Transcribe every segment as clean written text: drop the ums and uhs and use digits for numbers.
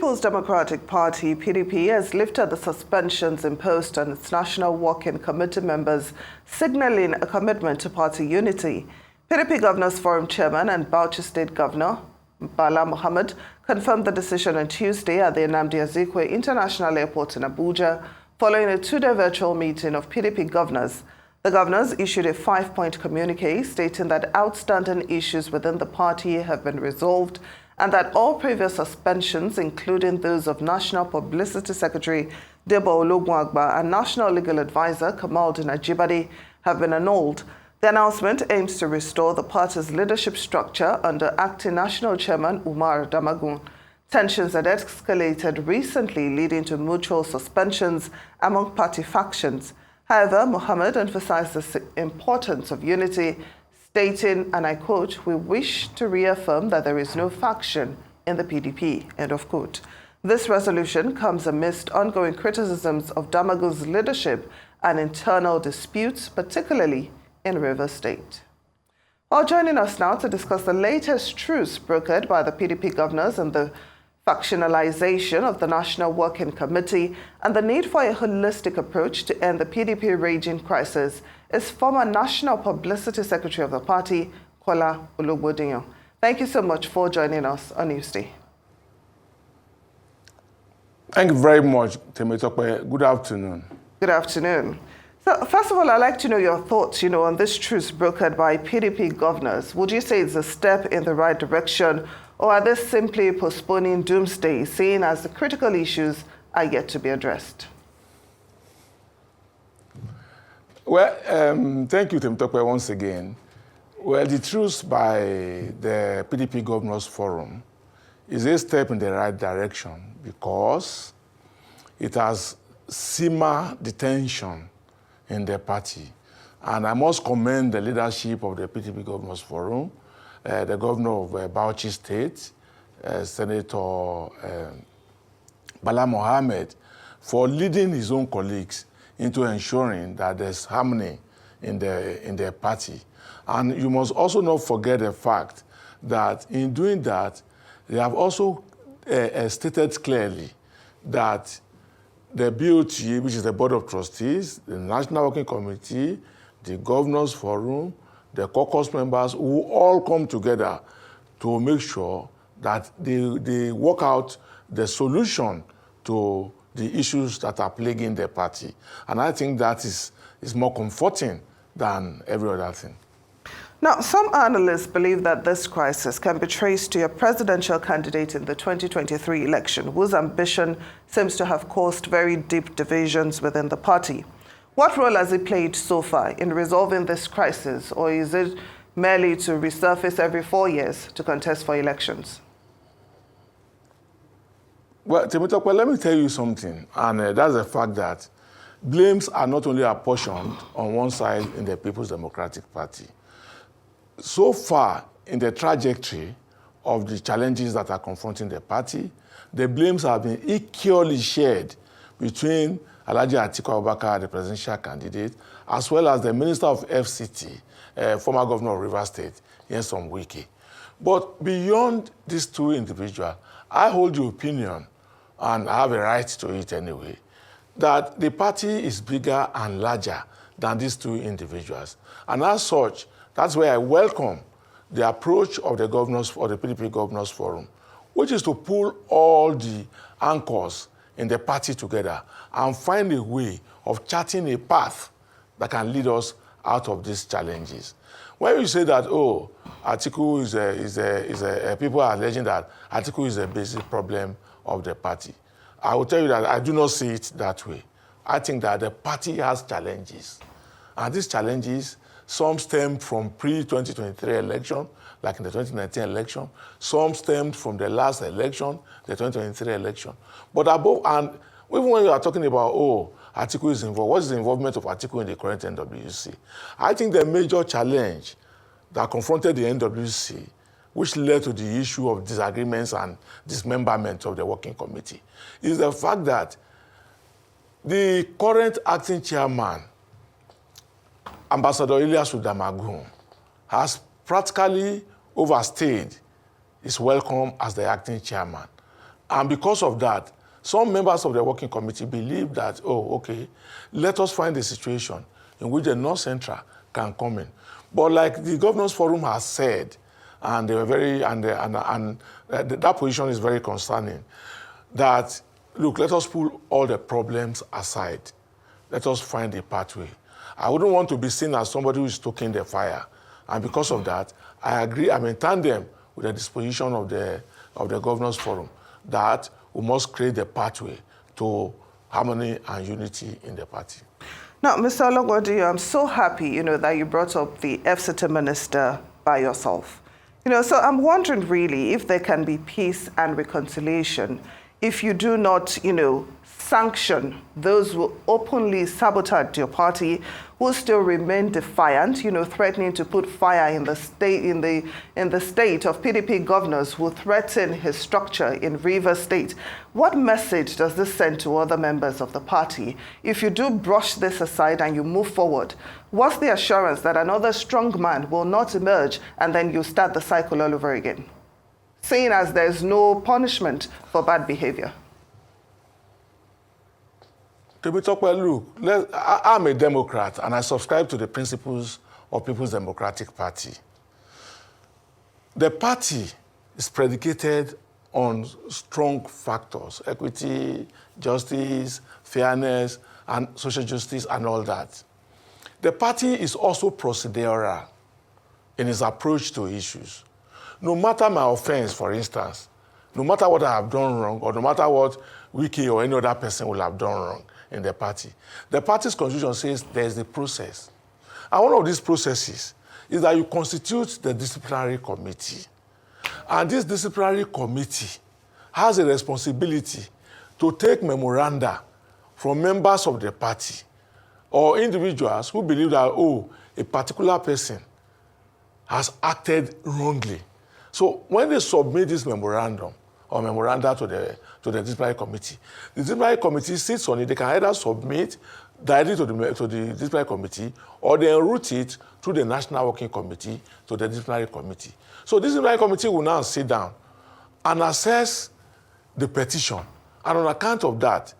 People's Democratic Party, PDP, has lifted the suspensions imposed on its National Working Committee members, signaling a commitment to party unity. PDP Governors Forum Chairman and Bauchi State Governor Bala Mohammed confirmed the decision on Tuesday at the Nnamdi Azikiwe International Airport in Abuja, following a two-day virtual meeting of PDP governors. The governors issued a 5-point communique stating that outstanding issues within the party have been resolved and that all previous suspensions, including those of National Publicity Secretary Kola Ologbondiyan and National Legal Advisor Kamaldeen Ajibade, have been annulled. The announcement aims to restore the party's leadership structure under Acting National Chairman Umar Damagum. Tensions had escalated recently, leading to mutual suspensions among party factions. However, Mohammed emphasized the importance of unity, stating, and I quote, "We wish to reaffirm that there is no faction in the PDP," end of quote. This resolution comes amidst ongoing criticisms of Damagum's leadership and internal disputes, particularly in Rivers State. While joining us now to discuss the latest truce brokered by the PDP governors and the factionalization of the National Working Committee and the need for a holistic approach to end the PDP raging crisis is former National Publicity Secretary of the party, Kola Ologbondiyan. Thank you so much for joining us on Newsday. Thank you very much, Temitope. Good afternoon. Good afternoon. So, first of all, I'd like to know your thoughts, on this truce brokered by PDP governors. Would you say it's a step in the right direction, or are they simply postponing doomsday, seeing as the critical issues are yet to be addressed? Well, thank you, Temitope, once again. Well, the truce by the PDP Governors Forum is a step in the right direction because it has simmered the tension in the party. And I must commend the leadership of the PDP Governors Forum, the governor of Bauchi State, Senator Bala Mohammed, for leading his own colleagues into ensuring that there's harmony in the party. And you must also not forget the fact that in doing that, they have also stated clearly that the BOT, which is the Board of Trustees, the National Working Committee, the Governors Forum, the caucus members will all come together to make sure that they work out the solution to the issues that are plaguing the party. And I think that is more comforting than every other thing. Now, some analysts believe that this crisis can be traced to a presidential candidate in the 2023 election, whose ambition seems to have caused very deep divisions within the party. What role has he played so far in resolving this crisis, or is it merely to resurface every 4 years to contest for elections? Well, Temitope, let me tell you something, and that's the fact that blames are not only apportioned on one side in the People's Democratic Party. So far, in the trajectory of the challenges that are confronting the party, the blames have been equally shared between Alhaji Atiku Abubakar, the presidential candidate, as well as the Minister of FCT, former governor of Rivers State, Nyesom Wike. But beyond these two individuals, I hold the opinion, and I have a right to it anyway, that the party is bigger and larger than these two individuals. And as such, that's where I welcome the approach of the governors, or the PDP Governors Forum, which is to pull all the anchors in the party together and find a way of charting a path that can lead us out of these challenges. When you say that, Atiku people are alleging that Atiku is a basic problem of the party, I will tell you that I do not see it that way. I think that the party has challenges. And these challenges, some stem from pre-2023 election, like in the 2019 election. Some stemmed from the last election, the 2023 election. But above, and even when you are talking about, Atiku is involved, what is the involvement of Atiku in the current NWC? I think the major challenge that confronted the NWC, which led to the issue of disagreements and dismemberment of the working committee, is the fact that the current acting chairman, Ambassador Ilyasu Damagum, has practically overstayed his welcome as the acting chairman. And because of that, some members of the working committee believe that, oh, okay, let us find a situation in which the North Central can come in. But like the Governors Forum has said, and they were that position is very concerning, that, look, let us pull all the problems aside. Let us find a pathway. I wouldn't want to be seen as somebody who is stoking the fire. And because of that, I agree, I'm in tandem with the disposition of the Governors Forum that we must create a pathway to harmony and unity in the party. Now, Mr. Ologbondiyan, I'm so happy, that you brought up the FCT minister by yourself. So I'm wondering really if there can be peace and reconciliation if you do not, sanction those who openly sabotage your party, who still remain defiant, threatening to put fire in the state of PDP governors who threaten his structure in Rivers State. What message does this send to other members of the party? If you do brush this aside and you move forward, what's the assurance that another strong man will not emerge and then you start the cycle all over again, seeing as there's no punishment for bad behavior? To be talk well, look, I'm a Democrat and I subscribe to the principles of People's Democratic Party. The party is predicated on strong factors: equity, justice, fairness, and social justice, and all that. The party is also procedural in its approach to issues. No matter my offense, for instance, no matter what I have done wrong, or no matter what Wiki or any other person will have done wrong in the party's constitution says there is a process. And one of these processes is that you constitute the disciplinary committee. And this disciplinary committee has a responsibility to take memoranda from members of the party or individuals who believe that, oh, a particular person has acted wrongly. So when they submit this memorandum or memoranda to the disciplinary committee, the disciplinary committee sits on it. They can either submit directly to the disciplinary committee or they route it through the National Working Committee to the disciplinary committee. So the disciplinary committee will now sit down and assess the petition. And on account of that,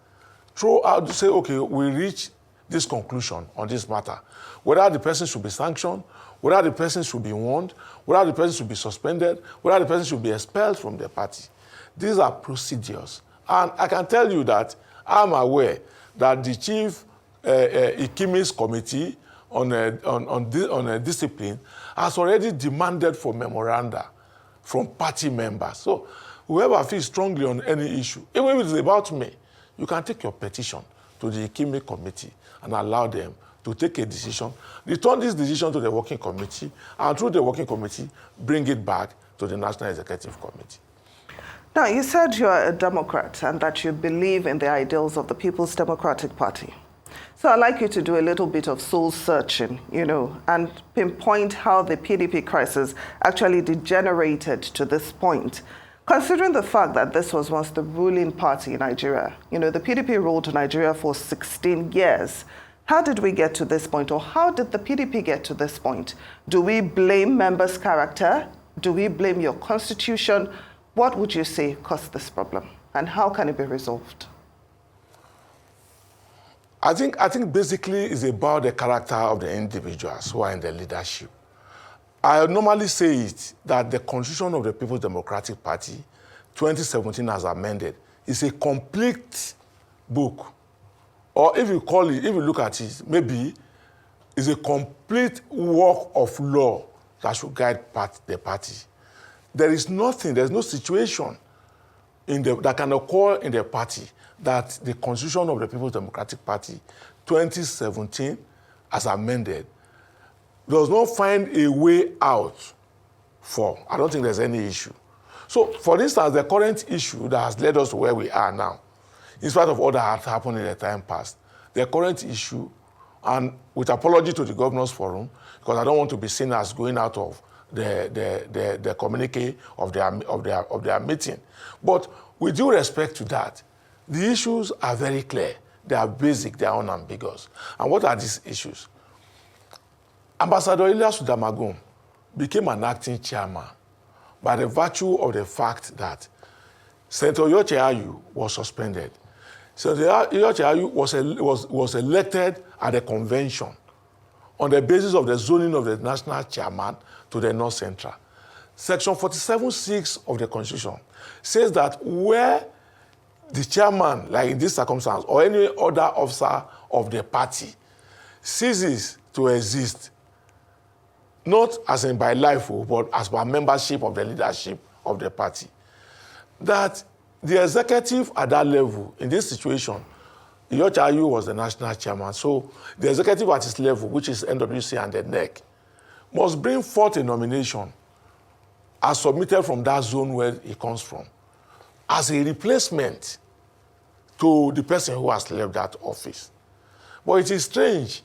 throw out to say, okay, we reach this conclusion on this matter. Whether the person should be sanctioned, whether the person should be warned, whether the person should be suspended, whether the person should be expelled from the party. These are procedures. And I can tell you that I'm aware that the chief Ikimi's committee on discipline has already demanded for memoranda from party members. So whoever feels strongly on any issue, even if it's about me, you can take your petition to the Ikimi committee and allow them to take a decision, return this decision to the working committee, and through the working committee, bring it back to the National Executive Committee. Now, you said you're a Democrat and that you believe in the ideals of the People's Democratic Party. So I'd like you to do a little bit of soul searching, and pinpoint how the PDP crisis actually degenerated to this point. Considering the fact that this was once the ruling party in Nigeria, the PDP ruled Nigeria for 16 years. How did we get to this point, or how did the PDP get to this point? Do we blame members' character? Do we blame your constitution? What would you say caused this problem, and how can it be resolved? I think basically it's about the character of the individuals who are in the leadership. I normally say it that the Constitution of the People's Democratic Party, 2017 as amended, is a complete book. Or if you look at it, maybe it's a complete work of law that should guide the party. There's no situation that can occur in the party that the Constitution of the People's Democratic Party, 2017, as amended, does not find a way out for. I don't think there's any issue. So, for instance, the current issue that has led us to where we are now, in spite of all that had happened in the time past, the current issue, and with apology to the Governors Forum, because I don't want to be seen as going out of the communique of their meeting. But with due respect to that, the issues are very clear. They are basic, they are unambiguous. And what are these issues? Ambassador Damagum became an acting chairman by the virtue of the fact that Senator Iyorchia Ayu was suspended. Senator Iyorchia Ayu was elected at a convention on the basis of the zoning of the national chairman to the North Central. Section 47(6) of the Constitution says that where the chairman, like in this circumstance, or any other officer of the party ceases to exist, not as in by life, but as by membership of the leadership of the party, that the executive at that level, in this situation, Iyorchia Ayu was the national chairman, so the executive at his level, which is NWC and the NEC, must bring forth a nomination as submitted from that zone where he comes from, as a replacement to the person who has left that office. But it is strange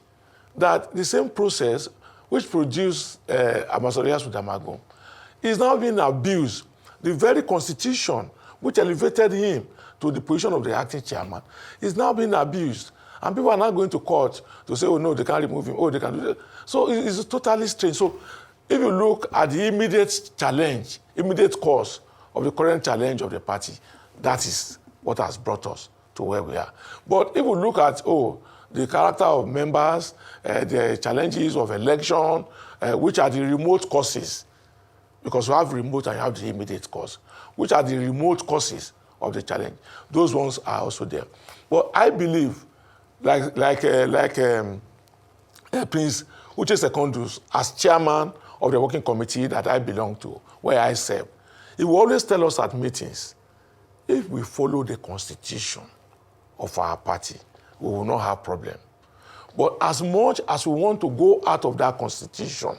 that the same process which produced Ambassador Damagum is now being abused. The very constitution which elevated him to the position of the acting chairman is now being abused. And people are now going to court to say, oh no, they can't remove him, oh, they can do that. So it's totally strange. So if you look at the immediate challenge, immediate cause of the current challenge of the party, that is what has brought us to where we are. But if we look at, the character of members, the challenges of election, which are the remote causes, because you have remote and you have the immediate cause, which are the remote causes of the challenge. Those ones are also there. But I believe, like Prince Uche Secondus, as chairman of the working committee that I belong to, where I serve, he will always tell us at meetings, if we follow the constitution of our party, we will not have problem. But as much as we want to go out of that constitution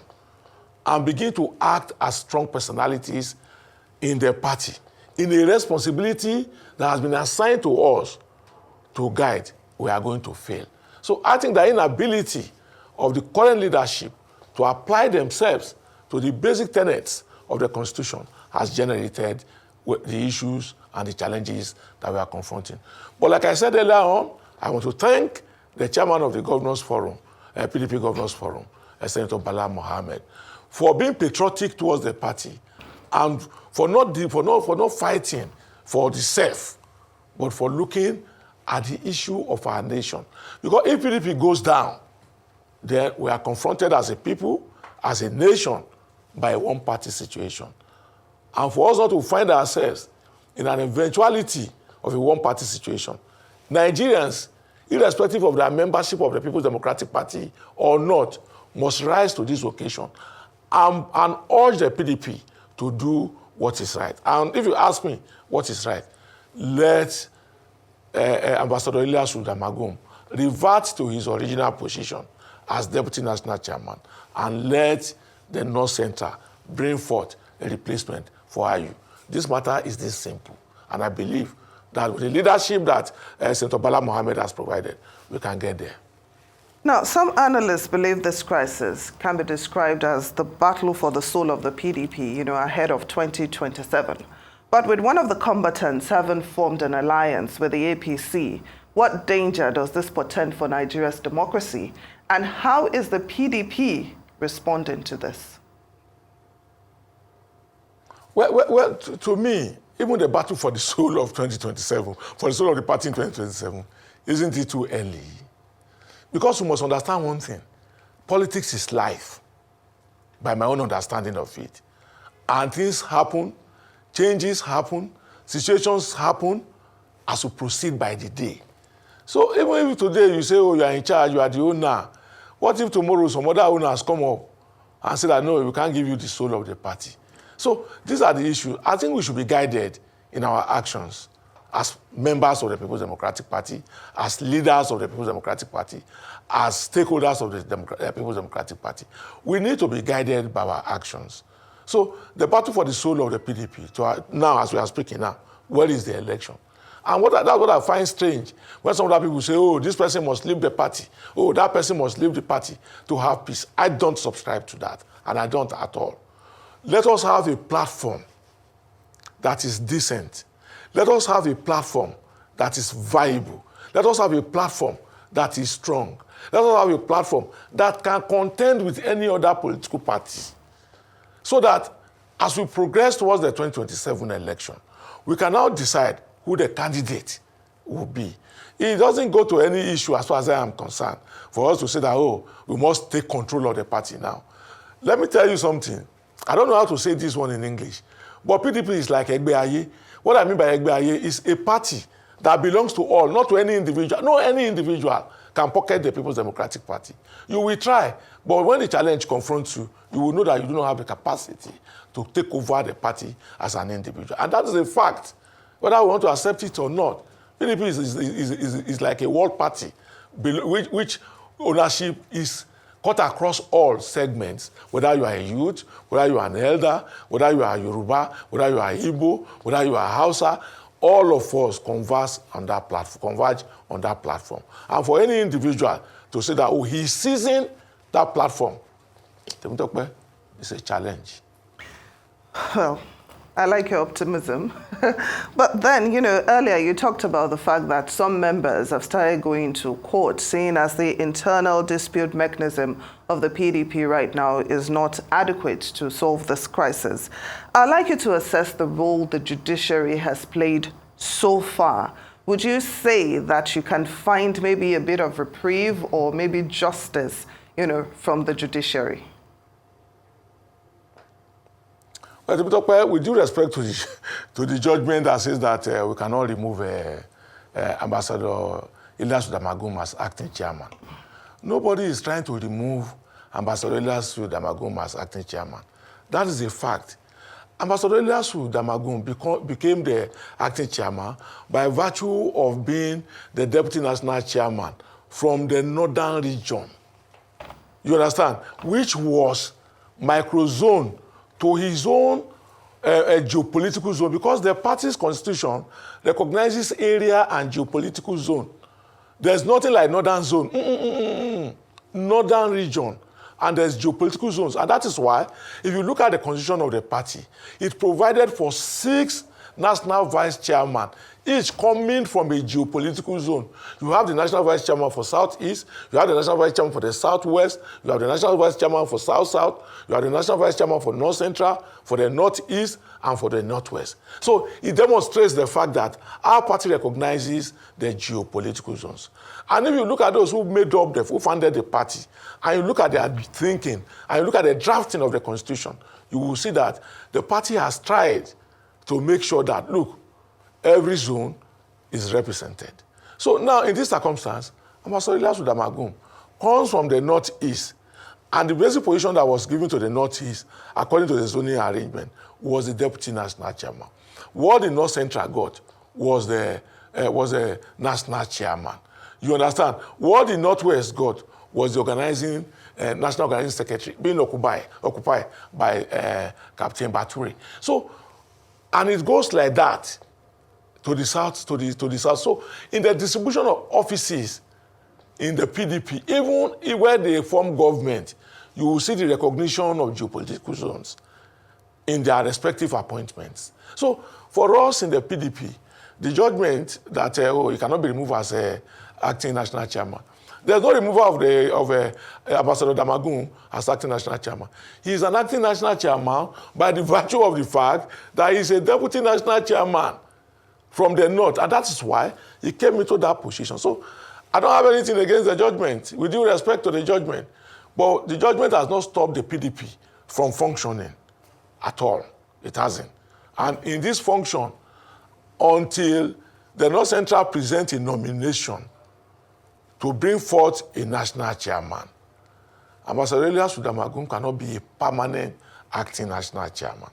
and begin to act as strong personalities in the party, in a responsibility that has been assigned to us to guide, we are going to fail. So I think the inability of the current leadership to apply themselves to the basic tenets of the Constitution has generated the issues and the challenges that we are confronting. But like I said earlier on, I want to thank the chairman of the Governors Forum, PDP Governors Forum, Senator Bala Mohammed, for being patriotic towards the party and for not fighting for the self, but for looking at the issue of our nation. Because if PDP goes down, then we are confronted as a people, as a nation, by a one-party situation. And for us not to find ourselves in an eventuality of a one-party situation, Nigerians, irrespective of their membership of the People's Democratic Party or not, must rise to this occasion and urge the PDP to do what is right. And if you ask me what is right, let Ambassador Damagum revert to his original position as Deputy National Chairman and let the North Centre bring forth a replacement for Ayu. This matter is this simple. And I believe that with the leadership that Senator Bala Mohammed has provided, we can get there. Now, some analysts believe this crisis can be described as the battle for the soul of the PDP, ahead of 2027. But with one of the combatants having formed an alliance with the APC, what danger does this portend for Nigeria's democracy? And how is the PDP responding to this? Well, to me, even the battle for the soul of 2027, for the soul of the party in 2027, isn't it too early? Because we must understand one thing. Politics is life, by my own understanding of it. And things happen, changes happen, situations happen as we proceed by the day. So even if today you say, you are in charge, you are the owner, what if tomorrow some other owners come up and say that, no, we can't give you the soul of the party? So these are the issues. I think we should be guided in our actions as members of the People's Democratic Party, as leaders of the People's Democratic Party, as stakeholders of the People's Democratic Party. We need to be guided by our actions. So the battle for the soul of the PDP, now as we are speaking now, where is the election? And that's what I find strange, when some other people say, oh, this person must leave the party, oh, that person must leave the party to have peace. I don't subscribe to that, and I don't at all. Let us have a platform that is decent. Let us have a platform that is viable. Let us have a platform that is strong. Let us have a platform that can contend with any other political party. So that as we progress towards the 2027 election, we can now decide who the candidate will be. It doesn't go to any issue as far as I am concerned for us to say that, oh, we must take control of the party now. Let me tell you something. I don't know how to say this one in English, but PDP is like Egbe Aye. What I mean by Egbe Aye is a party that belongs to all, not to any individual. No, any individual can pocket the People's Democratic Party. You will try, but when the challenge confronts you, you will know that you do not have the capacity to take over the party as an individual. And that is a fact, whether we want to accept it or not. PDP is like a world party, which ownership is cut across all segments, whether you are a youth, whether you are an elder, whether you are Yoruba, whether you are Igbo, whether you are Hausa, all of us converge on that platform. And for any individual to say that, oh, he's seizing that platform, it's a challenge. Well, I like your optimism. But then, earlier you talked about the fact that some members have started going to court, seeing as the internal dispute mechanism of the PDP right now is not adequate to solve this crisis. I'd like you to assess the role the judiciary has played so far. Would you say that you can find maybe a bit of reprieve or maybe justice, from the judiciary? Well, with due respect to the judgment that says that we cannot remove Ambassador Ilyasu Damagum as acting chairman, nobody is trying to remove Ambassador Ilyasu Damagum as acting chairman. That is a fact. Ambassador Ilyasu Damagum became the acting chairman by virtue of being the deputy national chairman from the northern region. You understand? Which was microzone to his own geopolitical zone, because the party's constitution recognizes area and geopolitical zone. There's nothing like northern zone, northern region, and there's geopolitical zones. And that is why, if you look at the constitution of the party, it provided for 6 national vice chairmen, each coming from a geopolitical zone. You have the national vice chairman for Southeast, you have the national vice chairman for the Southwest, you have the national vice chairman for South-South, you have the national vice chairman for North-Central, for the Northeast, and for the Northwest. So it demonstrates the fact that our party recognizes the geopolitical zones. And if you look at those who who founded the party, and you look at their thinking, and you look at the drafting of the constitution, you will see that the party has tried to make sure that, look, every zone is represented. So now, in this circumstance, Ambassador Ilyasu Damagum comes from the Northeast, and the basic position that was given to the Northeast, according to the zoning arrangement, was the deputy national chairman. What the North Central got was the national chairman. You understand? What the Northwest got was the national organizing secretary, being occupied by Captain Baturi. So, and it goes like that to the south, to the south. So in the distribution of offices in the PDP, even where they form government, you will see the recognition of geopolitical zones in their respective appointments. So for us in the PDP, the judgment that he cannot be removed as acting national chairman, there's no removal of Ambassador Damagum as acting national chairman. He is an acting national chairman by the virtue of the fact that he is a deputy national chairman from the north, and that is why he came into that position. So I don't have anything against the judgment, with due respect to the judgment, but the judgment has not stopped the PDP from functioning at all. It hasn't. And in this function, until the North Central presents a nomination to bring forth a national chairman, Ambassador Ilyasu Damagum cannot be a permanent acting national chairman.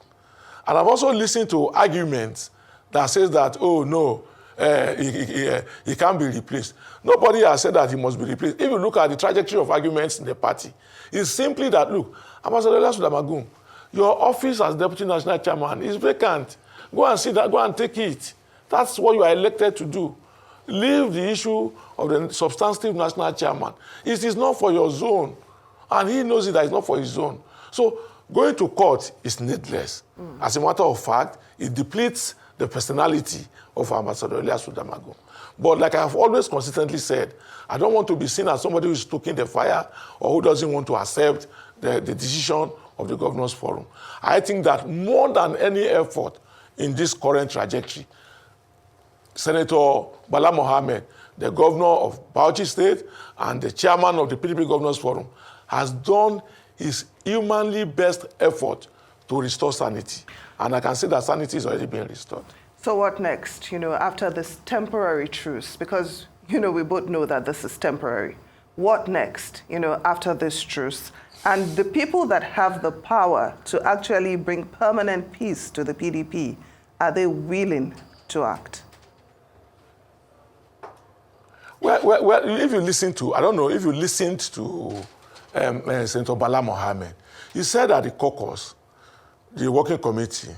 And I've also listened to arguments that says that, oh no, he can't be replaced. Nobody has said that he must be replaced. If you look at the trajectory of arguments in the party, it's simply that, look, Ambassador Ilyasu Damagum, your office as deputy national chairman is vacant. Go and see that, go and take it. That's what you are elected to do. Leave the issue of the substantive national chairman. It is not for your zone. And he knows it, that it's not for his zone. So going to court is needless. As a matter of fact, it depletes the personality of Ambassador Ilyasu Damagum. But like I have always consistently said, I don't want to be seen as somebody who is stoking the fire or who doesn't want to accept the decision of the Governors Forum. I think that more than any effort, in this current trajectory. Senator Bala Mohammed, the governor of Bauchi State and the chairman of the PDP Governors Forum, has done his humanly best effort to restore sanity. And I can say that sanity is already being restored. So what next, after this temporary truce? Because, we both know that this is temporary. What next, after this truce? And the people that have the power to actually bring permanent peace to the PDP, are they willing to act? Well, if you listen to, I don't know, if you listened to Senator Bala Mohammed, he said that the caucus, the working committee,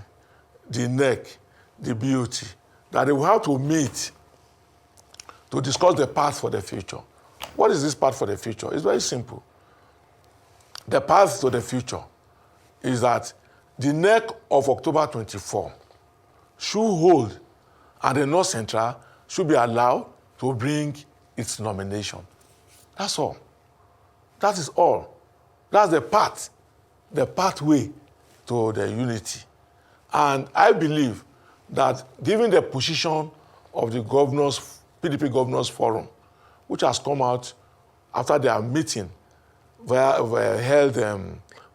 the NEC, the BOT, that they will have to meet to discuss the path for the future. What is this path for the future? It's very simple. The path to the future is that the NEC of October 24 should hold, and the North Central should be allowed to bring its nomination. That's all. That is all. That's the path, the pathway to the unity. And I believe that given the position of the governors, PDP Governors Forum, which has come out after their meeting, held,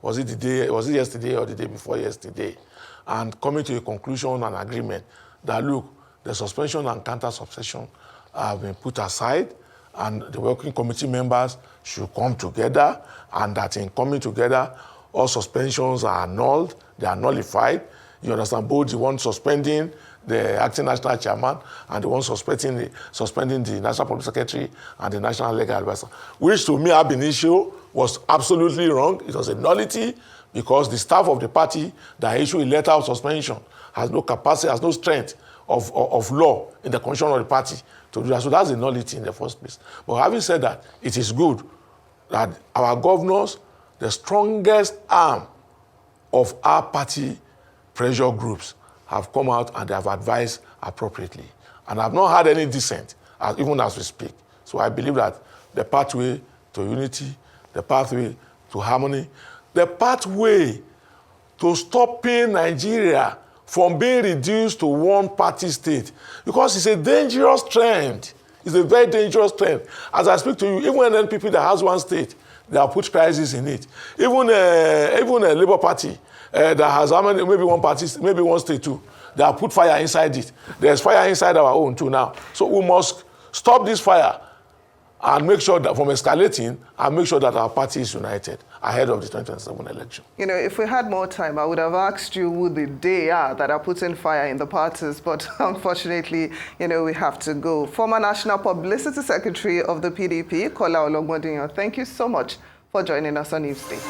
was it yesterday or the day before yesterday, and coming to a conclusion and agreement that, look, the suspension and counter-suspension have been put aside, and the working committee members should come together, and that in coming together, all suspensions are annulled, they are nullified. You understand, both the one suspending the acting national chairman and the one suspending the national public secretary and the national legal advisor, which to me ab initio was absolutely wrong. It was a nullity because the staff of the party that issued a letter of suspension has no capacity, has no strength of law in the constitution of the party to do that. So that's a nullity in the first place. But having said that, it is good that our governors, the strongest arm of our party pressure groups, have come out and they have advised appropriately. And I've not had any dissent, even as we speak. So I believe that the pathway to unity, the pathway to harmony, the pathway to stopping Nigeria from being reduced to one-party state, because it's a dangerous trend. It's a very dangerous trend. As I speak to you, even when NPP that has one state, they have put crisis in it. Even a Labour Party that has maybe one party, maybe one state too, they have put fire inside it. There's fire inside our own too now. So we must stop this fire and make sure that from escalating, and make sure that our party is united ahead of the 2027 election. If we had more time, I would have asked you who they are that are putting fire in the parties, but unfortunately, we have to go. Former National Publicity Secretary of the PDP, Kola Ologbondiyan, thank you so much for joining us on Newsday.